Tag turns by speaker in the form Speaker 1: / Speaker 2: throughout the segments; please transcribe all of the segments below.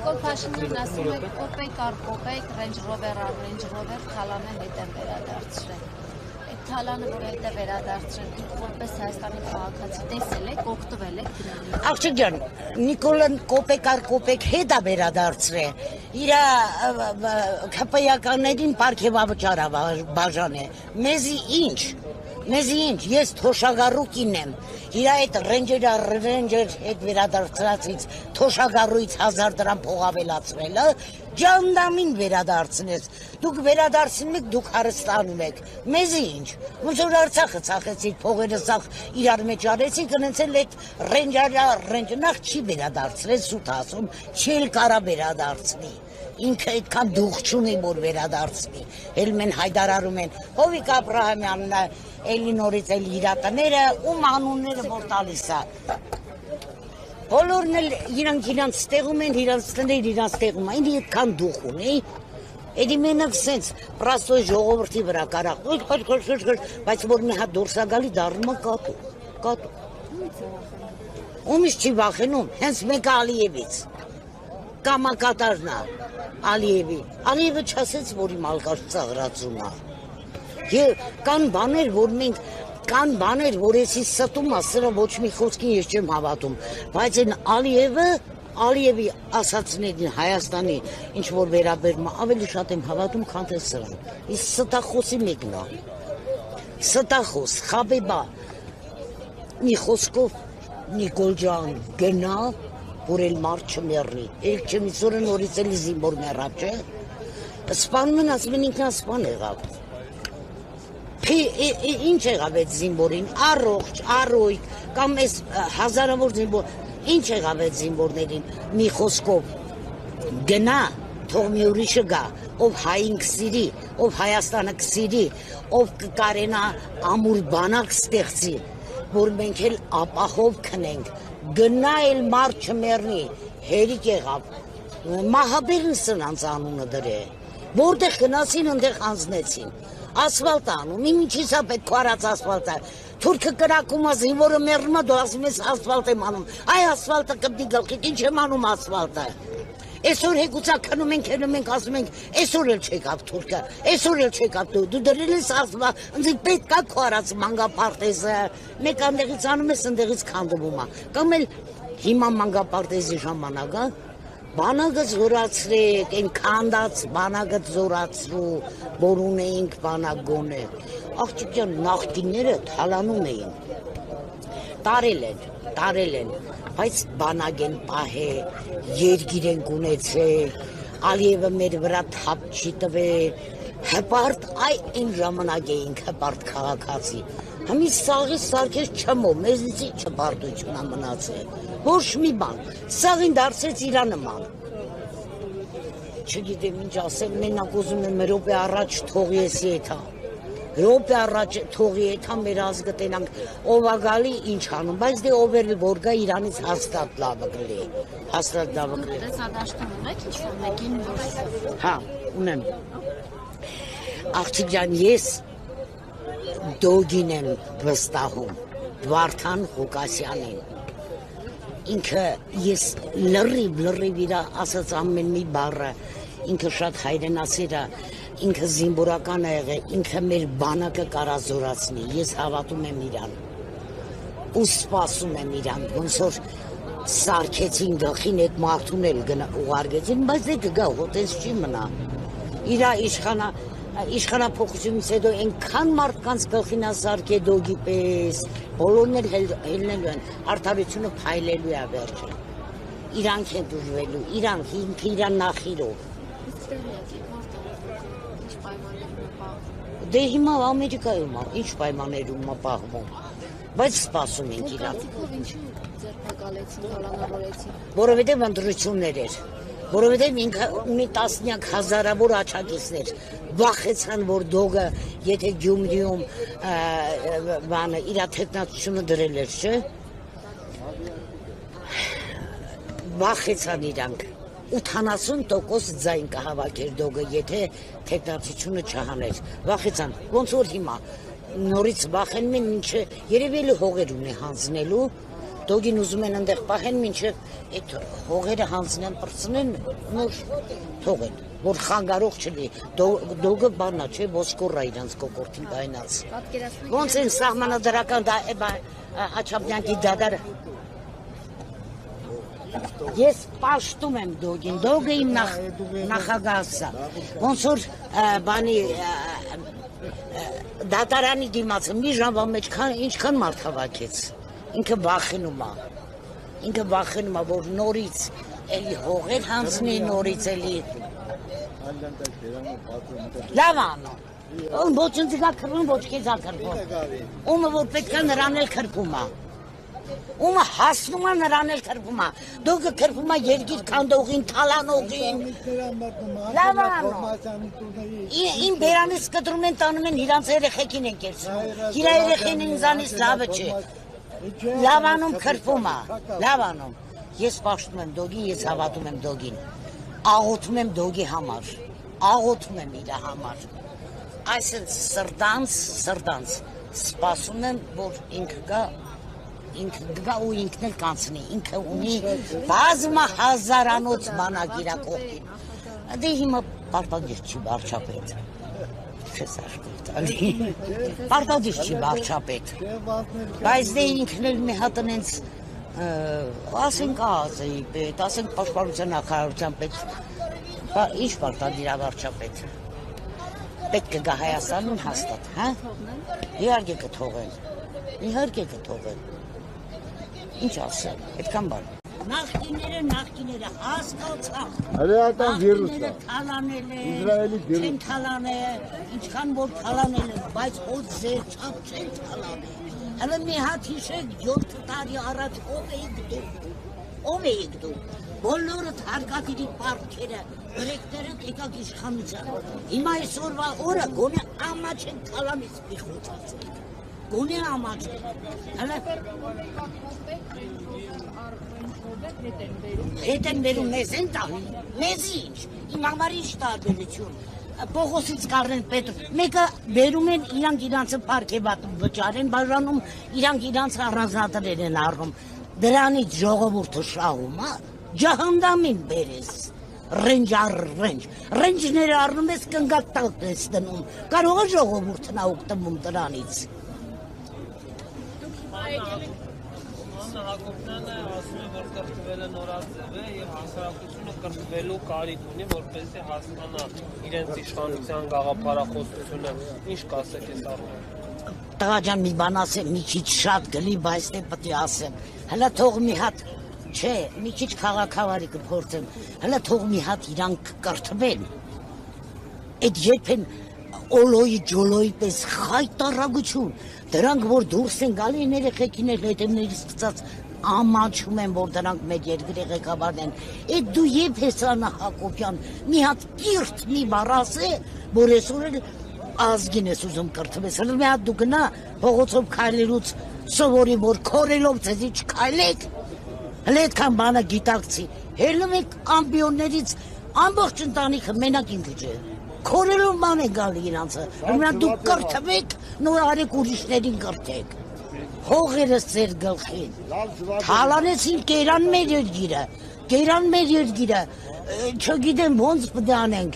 Speaker 1: Նիկոլ Փաշինյանն ասում է կոպեկ առ կոպեկ, Range Rover առ Range Rover թալանը հետ է վերադարձրել։ Այդ թալանը, որ հետ է վերադարձրել, դուք որպես Հայաստանի քաղաքացի տեսել եք, օգտվել եք դրանից։
Speaker 2: Աղջիկ ջան, Նիկոլան կոպեկ առ կոպեկ հետ է վերադարձրել։ Իր քպայականներին պարգևավճար բաժան է։ Մեզի ինչ, ես թոշակառուկին եմ։ Իր այդ ռենջեր հետ վերադարձրածից թոշակառույց 1000 դրամ փող ավելացրելը ջանդամին վերադարձնես։ Դուք վերադարձնում եք, դուք հարստանում եք։ Մեզի ինչ։ Ոնց որ Արցախը ցախեցիք, փողերը ցախ իրար մեջ արեցիք, գնացել այդ ռենջը նախ չի վերադարձրել, սուտ ասում, չի կարա վերադարձնի։ Ինքը այդքան դուխ չունի, որ վերադարձնի։ Էլ մեն հայտարարում են Հովիկ Աբրահամյանն էլի նորից էլ իր տները ում անունները որ տալիս է։ Բոլորն էլ իրանք ստեղում են, իրանք տներ իրանք ստեղում են, ինձ այդքան դուխ ունի։ Էդի մենակ սենց պրաստոյ ժողովրդի վրա կարա, բայց որ մի հատ դուրս է գալի դառնում է կատու։ Ումից չի վախենում, հենց մեկը Ալիևից։ Կամակատարն է Ալիևի։ Ալիևը չասեց, որ իմ ալկաշ ծաղրացում է։ Եվ կան բաներ, որ եսի ստում է, սրա ոչ մի խոսքին ես չեմ հավատում, բայց այն Ալիևի ասացներին Հայաստանի ինչ որ վերաբերում է, ավելի շատ եմ հավատում, քան թե սրան։ Իսկ ստախոսի մեկն է։ Ստախոս, խաբեբա, մի խոսքով Նիկոլ ջան գնա, որ էլ մարդ չմեռնի։ Երբ չմիսորը նորից էլի զինվոր մեռավ, չէ։ Սպանում են, ասում են ինքնասպան եղավ։ Ինչ եղավ այդ զինվորին, առողջ, կամ այս հազարավոր զինվոր, ինչ եղավ այդ զինվորներին, մի խոսքով գնա, թող մի ուրիշը գա, ով հային կսիրի, ով Հայաստանը կսիրի, ով կկարենա ամուր բանակ ստեղծի, որ մենք էլ ապահով քնենք, գնա էլ մարդ չմեռնի, հերիք եղավ, մահաբերն սրանց անունը դրե, որտեղ գնացին, ընդեղ անձնեցին, ասվալտ անում, ինչիս է պետք քարած ասվալտը, թուրքը կրակում է, զինվորը մեռնում է, դու ասում ես ասվալտ եմ անում, այ ասվալտը կպնի գլխիդ, ինչ եմ անում ասվալտը, այսօր հեգուցա քնում ենք, ասում ենք, այսօր էլ չեկավ թուրքը, այսօր էլ չեկավ դու դրել ես ասվալտ, ընձի պետք է քարած մանգապարտեզը, մեկ անդեղից անում ես, ընդեղից քանդվում է, կամ էլ հիմա մանգապարտեզի ժամանակը, բանակը զորացրեք, են քանդած բանակը զորացրու, որ ունեինք բանակ գոնե, աղջիկ ջան նախկինները թալանում էին, տարել են, բայց բանակ են պահել, երգիր են ունեցել, Ալիևը մեր վրա թափ չի տվել, հպարտ այն ժամանակ էինք հպարտ քաղաքացի, Համի սաղի սարքես չմով, մեզնիցի չպարտություն ամնացել, ոչ մի բան, սաղին դարձեց իրա նման, չգիտեմ ինչ ասել, մենակ ուզում եմ Հրոպե առաջ թողի եսի եթա, Հրոպե առաջ թողի եթա մեր ազգը տենանք ով ագալի ինչ անում, բայց դե ով էլ որ գա իրանից հաստատ լավը գլի,
Speaker 1: Դες ադաշտում ունեք ինչ-որ մեկին որ
Speaker 2: Հա, ունեմ, աղջիկ ջան ես Դոգին եմ վստահում, Վարդան Ղուկասյանին, ինքը ես լրիվ իրա ասած ամեն մի բառը, ինքը շատ հայրենասեր է, ինքը զինվորական է եղել, ինքը մեր բանակը կարա զորացնի, ես հավատում եմ իրան, ու սպասում եմ իրան, ոնց որ սարքեցին գլխին այդ մարդուն էլ ուղարկեցին, բայց դե կգա, հոտես չի մնա, իրա իշխանափոխությունից հետո այնքան մարդկանց գլխին է սարքել Դոգի պես, բոլորն էլ հելնելու են, արդարությունը փայլելու է վերջը, իրանք են դժվելու, իրանք, ինքը իրան նախիրով։ Դե հիմա Ամերիկայում է, ինչ պայմաններում է պահվում, բայց սպասում ենք իրան։
Speaker 1: Ինչու ձերբակալեցին, կալանավորեցին։
Speaker 2: Որովհետև ընտրություններ էր, որովհետև ինքը ունի տասնյակ հազարավոր աչակիցներ, վախեցան, որ Դոգը, եթե Գյումրիում իրա թեկնածությունը դրել էր, չէ, վախեցան իրանք, 80% ձայն կհավաքեր Դոգը, եթե թեկնածությունը չհաներ, վախեցան, ոնց որ հիմա, նորից վախենում են ինչը, երևի էլ հողեր ունի հանձնելու, Դոգին ուզում են այնտեղ պահեն, մինչև այդ հողերը հանձնեն, պրծնեն, նոր թողեն, որ խանգարող չլի։ Դոգը բանա չէ, ոսկորը իրանց կոկորտին բայնած։ Ոնց են սահմանադրական Հաչապյանքի դադարը։ Ես պաշտում եմ դոգին, դոգը իմ նախագահսա։ Ոնց որ բանի դատարանի դիմացը մի ժամվա մեջ ինչքան մարդ հավաքեց։ Ինքը վախենում է, որ նորից էլի հողեր հանձնի, նորից էլի լավ անում։ Ոչ ինձ կա քրվում, ոչ քեզ ա քրվում։ Ումը որ պետք է նրան էլ քրվում է։ Ումը հասնում է նրան էլ քրվում է։ Դոգը քրվում է երկիր քանդողին, թալանողին։ Լավ անում։ Իմ բերանից կտրում են, տանում են, իրանց երեխեքին են կերցնում։ Իրա երեխեն ինձանից լավը չէ։ Լավ անում քրվում է, լավ անում։ Ես պաշտում եմ դոգին, ես հավատում եմ դոգին։ Աղոթում եմ դոգի համար, աղոթում եմ իրա համար։ Այսինքն սրտանց սպասում եմ, որ ինքը գա ու ինքն էլ կանցնի, ինքը ունի բազմա հազարանոց բանակ իրա կողքին։ Դե հիմա պարտադիր չի վարչապետ։ Չես աշխուր տալի։ Պարտադիր չի վարչապետ։ Բայց դե ինքն էլ մի հատ նենց ասենք ԱԱԶ-ի պետ, ասենք պաշտպանության նախարարության պետ, ինչ պարտադիր է վարչապետ։ Պետք է գա Հայաստանին հաստատ, հա։ Իհարկե կթողեն։ Ինչ ասեմ, այդքան բան։ Նախկիները հասկացան։
Speaker 3: Հրեական վիրուսը։
Speaker 2: Թալանել է,
Speaker 3: Իսրայելի վիրուս։
Speaker 2: չեն թալանել, ինչքան որ թալանել են, բայց ոչ ձեր չափ չեն թալանել։ Հələ մի հատ հիշեք 7 տարի առաջ ով էիք դու։ Բոլորդ հարկատիրի պարտքերը, գրեկները եկակ իշխանության։ Հիմա այսօրվա օրը գոնե ամաչ են թալանից մի խոցացել։ Գոնե ամաչ են։ Հələ հետ են բերում, մեզ են տալի, մեզ ինչ, իմ համար ինչ տարբերություն, Պողոսից կառեն պետր, մեկը բերում են իրանք իրանցը պարքեվատ վճար են բաժանում, իրանք իրանց առանձնատներ են առնում, դրանից ժողովուրդը շահում, ջահանդամին բերես, ռենջները առնում ես կնգատ տալք ես դնում, կարող է ժողովուրդն օգտվում դրանից։
Speaker 4: Հակոբյանը ասում է, որ կրթվել է նորաձև է եւ հասարակությունը կրթվելու կարիք ունի, որպեսզի հասկանա իրենց իշխանության գաղափարախոսությունը։ Ինչ կասեք այս առումով։
Speaker 2: Տղա ջան, մի բան ասեմ, մի քիչ շատ գլի, բայց դե պետք է ասեմ։ Հələ թող մի հատ, չէ, մի քիչ քաղաքավարի կփորձեմ։ Հələ թող մի հատ իրանք կրթվեն։ Այդ երբեն օլոյի ջոլոյի պես խայտարագություն, դրանք որ դուրս են գալի երեխեքին էլ հետևներից գծած ամաչում են, որ դրանք մեր երկրի ղեկավարն են։ Այդ դու երբ ես Անա Հակոբյան մի հատ կիրթ մի բառ ասե, որ այսօր էլ ազգին ես ուզում կրթվես, հələ մի հատ դու գնա փողոցով քայլելուց սովորի, որ քորելով ձեզի չքայլեք, հələ այդքան բանը գիտակցի, հելնում եք ամբիոններից ամբողջ ընտանիքը մենակ ինքը չէ։ Քորելով ման է գալի իրանցը, հիմա դուք կրթվեք, նոր արեք ուրիշներին կրթեք, հողերս ձեր գլխին, թալանեցին կերան մեր երկիրը, չգիտեմ ոնց պտի անենք,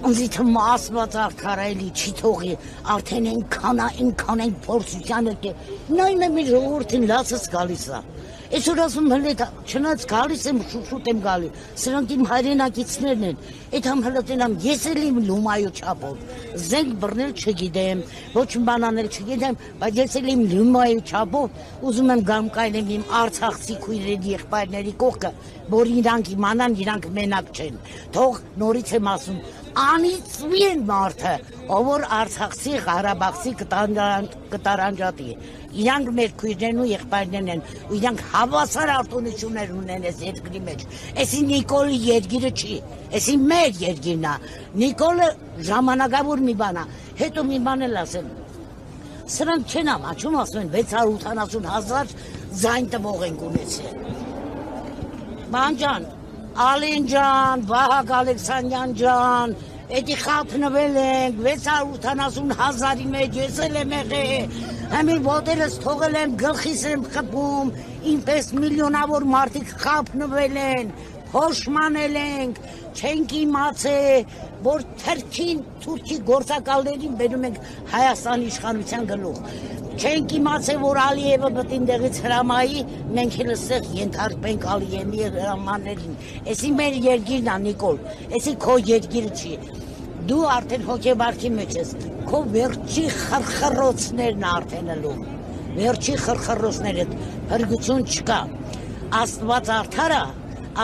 Speaker 2: ընձի թմա ասված արդարայելի չի թողի, արդեն ենքան ենք փորձությանը կե, նայն է մի ժողորդին լացս գալիս է, այսօր ասում հլետ չնած գալիս եմ շուշուտ եմ գալի, սրանք իմ հայրենակիցներն են, այդ համ հլետեն համ ես էլ իմ լումայու չապով, զենք բռնել չգիտեմ, ոչ բան անել չգիտեմ, բայց ես էլ իմ լումայու չապով ուզում եմ գամ կայլեմ իմ արցախցի քույրերի եղբայրների կողքը, որ իրանք իմանան, իրանք մենակ չեն, թող նորից եմ ասում, անիծվի են մարդը, ով որ արցախցի, Ղարաբաղցի կտարանջատի, իրանք մեր քույրներն ու եղբայրներն են, ու իրանք հավասար արտոնություններ ունեն այս երկրի մեջ, էսի Նիկոլի երկիրը չի, էսի մեր երկիրն է, Նիկոլը ժամանակավոր մի բան է, հետո մի բան էլ ասեմ, սրանք չեն ամաչում, ասում են 680,000 ձայն տվող ենք ունեցել, բան ջան, Ալին ջան, Վահագ Ալեքսանյան ջան, էդի խափնվել ենք, 680,000-ի մեջ ես էլ եմ եղել, Համի ոտերս թողել եմ, գլխիս եմ խփում, ինպես միլիոնավոր մարդիկ խափնվել են, փոշմանել ենք, չենք իմացել, որ թուրքի գործակալներին բերում ենք Հայաստանի իշխանության գլուխ։ Չենք իմացել, որ Ալիևը բտինդեղից հրամայի, մենք էլ ստեղ ենթարկվենք Ալիևի հրամաններին։ Էսի մեր երկիրն է, Նիկոլ, էսի քո երկիրը չի։ Դու արդեն հոգեբարքի մեջ ես, քո վերջի խրխրոցներն արդեն ելում, վերջի խրխրոցները, հրգություն չկա, Աստված արդար է,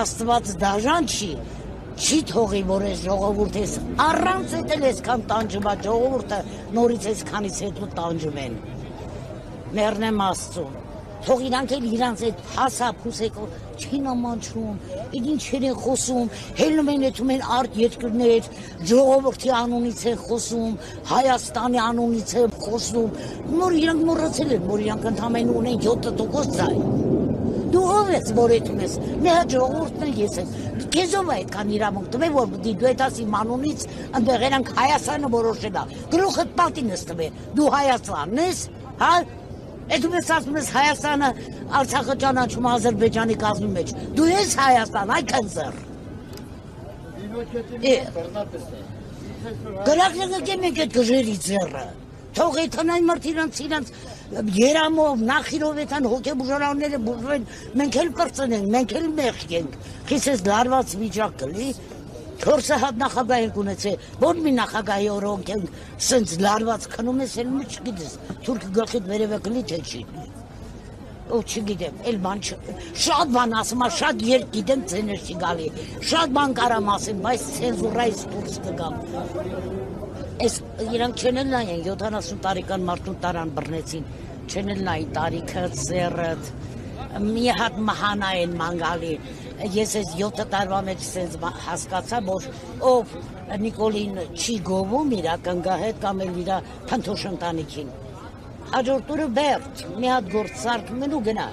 Speaker 2: Աստված դաժան չի թողի, որ այս ժողովուրդը առանց էտել այսքան տանջվա ժողովուրդը նորից այսքանից հետո տանջվեն, մեռնեմ Աստծուն, թող իրանք էլ իրանց այդ հասափուսեկը չին ամանչում, ինչեր են խոսում, հելնում են էթում են արդ երկրներ, ժողովրդի անունից են խոսում, Հայաստանի անունից են խոսում, նոր իրանք մոռացել են, որ իրանք ընդամենը ունեն 7% ձայն։ Դու ով ես, որ էթում ես, մի հատ ժողովուրդն են ես եմ, քեզով է այդքան իրավունք տվե, որ դու այդ ասիմ անունից ընդեղ երանք Հայաստանը որոշել է, գլուխդ պատին ես տվե, դու Հայաստանն ես, հա, Էդու ես ասում ես Հայաստանը Արցախը ճանաչում Ադրբեջանի կազմի մեջ, դու ես Հայաստան, այ քնձր։ Գրակները կեմ ենք այդ գժերի ձեռը, թող էթանայն մարդ իրանց երամով, նախիրով էթան հոգեբուժարանները բուժվեն, մենք էլ պրծնենք, մենք էլ մեղք ենք, խիս ես լարված վիճակ կլի, 4 հատ նախագահ ենք ունեցել, որ մի նախագահի օրոնք ենք սենց լարված քնում ես, էլ մի չգիտես, թուրքը գլխիդ վերևը կլի թե չի, ու չգիտեմ, էլ բան շատ բան ասում, շատ երկ գիտեմ ծեներ չի գալի, շատ բան կարամ ասեմ, բայց ցենզուրայից դուրս կգամ, այս իրանք չեն էլ նայեն, 70 տարեկան մարդուն տարան բռնեցին, չեն էլ նային տարիքը, ձեռըդ, մի հատ մահանա են մանգալի, ես այս 7 տարվա մեջ սենց հասկացա, որ ով Նիկոլին չի գովում իրա կնգահետ կամ էլ իրա փնթոշ ընտանիքին, հաջորդ օրը բերդ, մի հատ գործ սարքում են ու գնա,